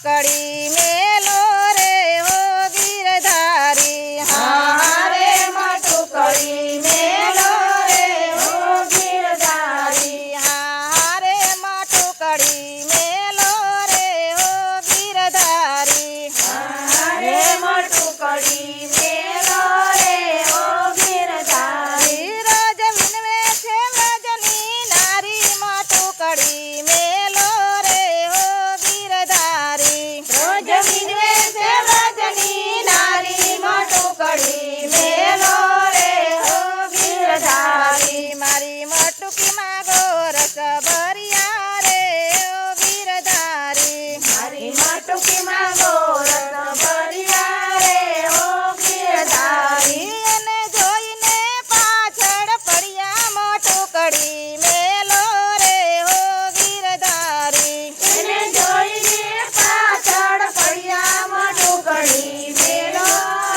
ટુકડી મેલો રે હો ગીરધારી હારે માં ટુકડી મેલો રે હો ગીરધારી હારે માં ટુકડી મેલો રે હો ગીરધારી હારે માં ટુકડી મેલો રે હો ગીરધારી રોજ વિનવે છે વ્રજની નારી માં ટુકડી મેલો રે હો ગીરધારી રોજ વિનવે છે વ્રજની નારી માં ટુકડી મેલો રે હો ગીરધારી મારી મટુકી માં ગોરસ ભર્યા રે હો ગીરધારી મારી મટુકી માં ગોરસ ભર્યા રે હો ગીરધારી એને જોઈને પાછળ પડ્યા માં ટુકડી મેલો રે હો ગીરધારી એને જોઈને પાછળ પડ્યા માં ટુકડી મેલો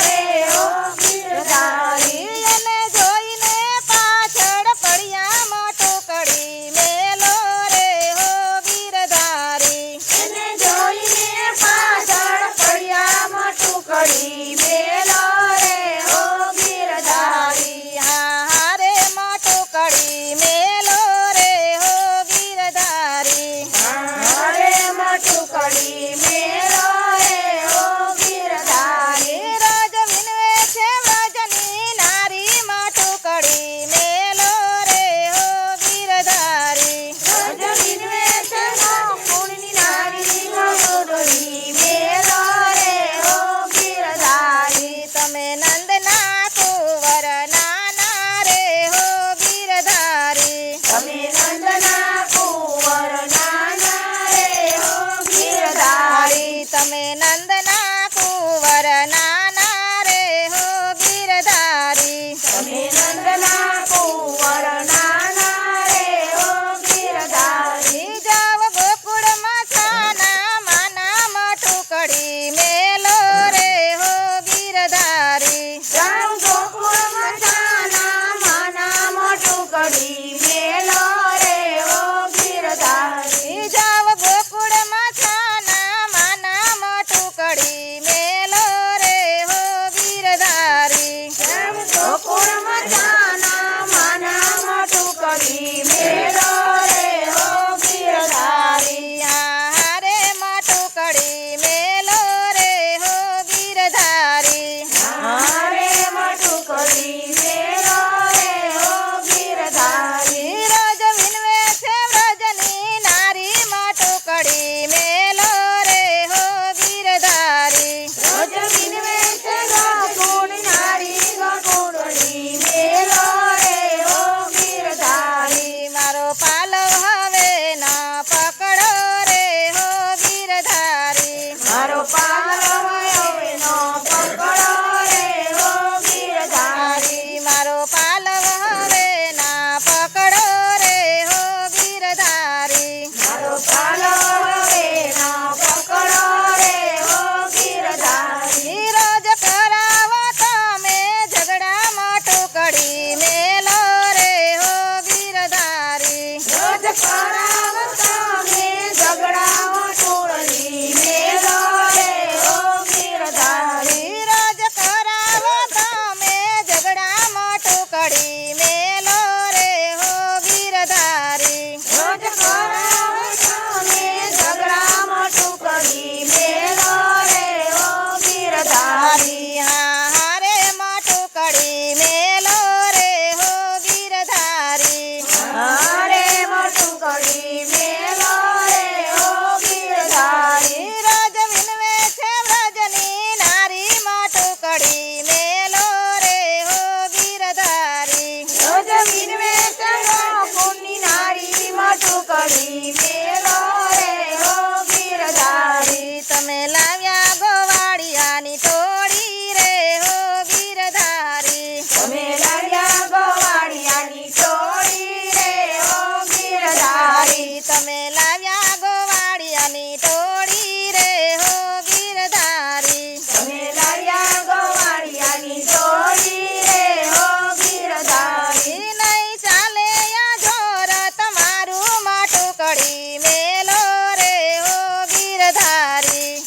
રે હો ગીરધારી એને જોઈને પાછળ પડ્યા માં ટુકડી મેલો રે હો ગીરધારી એને જોઈને પાછળ પડ્યા માં ટુકડી મેલો રે હો ગીરધારી હારે માં ટુકડી મેલો રે હો ગીરધારી હારે માં ટુકડી મેલો રે હો ગીરધારી રોજ વિનવે છે વ્રજની નારી માં ટુકડી મેલો રે હો ગીરધારી રોજ વિનવે છે ગોકુળની નારી માં ટુકડી મેલો રે હો ગીરધારી તમે નંદના કુંવર નાના રે હો ગીરધારી તમે નંદના કુંવર નાના રે હો ગીરધારી તમે નંદના કુંવર નાના રે હો ગીરધારી તમે નંદના કુંવર નાના રે હો ગીરધારી જાવ ગોકુળમાં છાના માના માં ટુકડી મેલો રે હો ગીરધારી જાવ ગોકુળમાં છાના માના માં ટુકડી મેલો રે હો ગીરધારી જાવ ગોકુળમાં છાના માના માં ટુકડી મેલો રે હો ગીરધારી જાવ ગોકુળમાં છાના માના માં ટુકડી મેલો રે હો ગીરધારી હારે માં ટુકડી મેલો રે હો ગીરધારી હારે માં ટુકડી મેલો રે હો ગીરધારી રોજ વિનવે છે વ્રજની નારી માં ટુકડી મેલો રે હો ગીરધારી રોજ વિનવે છે ગોકુળની નારી ગોકુળની મેલો રે હો ગીરધારી મારો પાલવ હવે ના પકડો રે હો ગીરધારી મારો પાલવ હવે નો પકડો રે હો ગીરધારી મારો પાલવ હવે ના પકડો રે હો ગીરધારી મારો પાલવ હવે ના પકડો રે હો ગીરધારી રોજ કરાવો તમે ઝઘડામાં ટુકડી મેલો રે હો ગીરધારી રોજ કરાવો તમે ઝઘડામાં ટુકડી મેલો રે હો ગીરધારી રોજ કરાવો તમે ઝઘડામાં ટુકડી મેલો રે હો ગીરધારી રોજ કરાવો તમે ઝઘડામાં ટુકડી મેલો રે હો ગીરધારી હારે માં ટુકડી મેલો રે હો ગીરધારી હારે માં ટુકડી મેલો રે હો ગીરધારી રોજ વિનવે છે વ્રજની નારી માં ટુકડી મેલો રે હો ગીરધારી રોજ વિનવે છે ગોકુળની નારી માં ટુકડી મેલો રે હો ગીરધારી તમે લાવ્યા ગોવાળિયાની ટોળી રે હો ગીરધારી તમે લાવ્યા ગોવાળિયાની ટોળી રે હો ગીરધારી તમે લાવ્યા ગોવાળિયાની ટોળી રે હો ગીરધારી તમે લાવ્યા ગોવાળિયાની ટોળી રે હો ગીરધારી નહીં ચાલે આ જોર તમારું માં ટુકડી મેલો રે હો ગીરધારી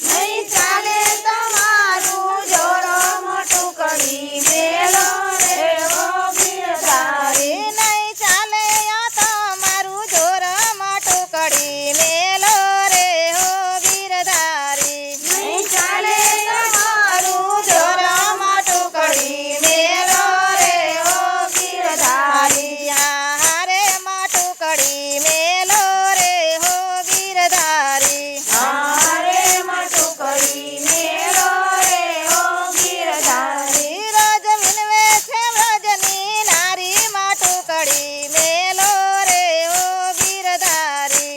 ટુકડી મેલો રે હો ગીરધારી નહીં ચાલે તમારું જોરમ ટુકડી મેલો રે હો ગીરધારી હારે માં ટુકડી મેલો રે હો ગીરધારી હારે માં ટુકડી મેલો રે હો ગીરધારી રજ મિનવે છે વ્રજની નારી માં ટુકડી મેલો રે હો ગીરધારી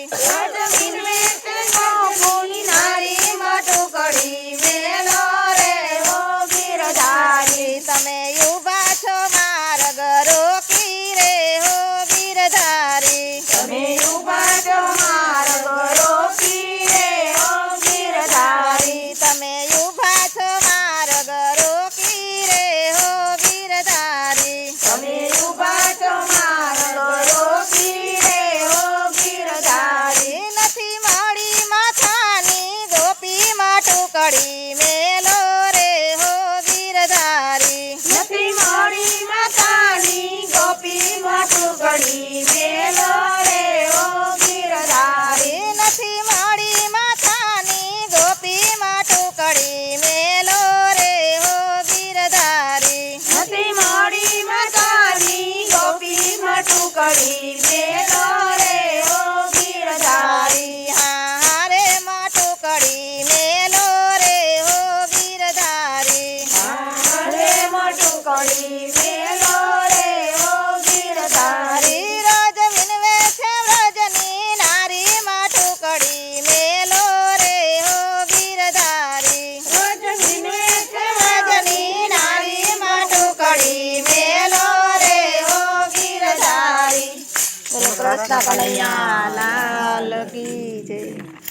જમીન વેચ ગોકુળની નારી માં ટુકડી મેલો રે હો ગીરધારી તમે ઉભા છો માર્ગ રોકી રે હો ગીરધારી તમે ઉભા છો માર્ગ રોકી રે હો ગીરધારી તમે ઉભા છો માર્ગ રોકી રે હો ગીરધારી તમે ઉભા છો માર્ગ રોકી રે હો ગીરધારી નથી મળી માથાની ગોપી માં ટુકડી મેલો રે હો ગીરધારી નથી મળી માતાની ગોપી માં ટુકડી મેલો રે હો ગીરધારી નથી મળી માથાની ગોપી માં ટુકડી મેલો રે હો ગીરધારી નથી મળી માતાની ગોપી માં ટુકડી મેલો રે હો ગીરધારી હારે માં ટુકડી મેલો રે હો ગીરધારી હારે માં ટુકડી મેલો રે હો ગીરધારી રજ મિનવે છે વ્રજની નારી માં ટુકડી મેલો રે હો ગીરધારી જમીન વેચ વ્રજની નારી માં ટુકડી મેલો રે હો ગીરધારી બોલો કૃષ્ણ કનૈયા લાલ કી જય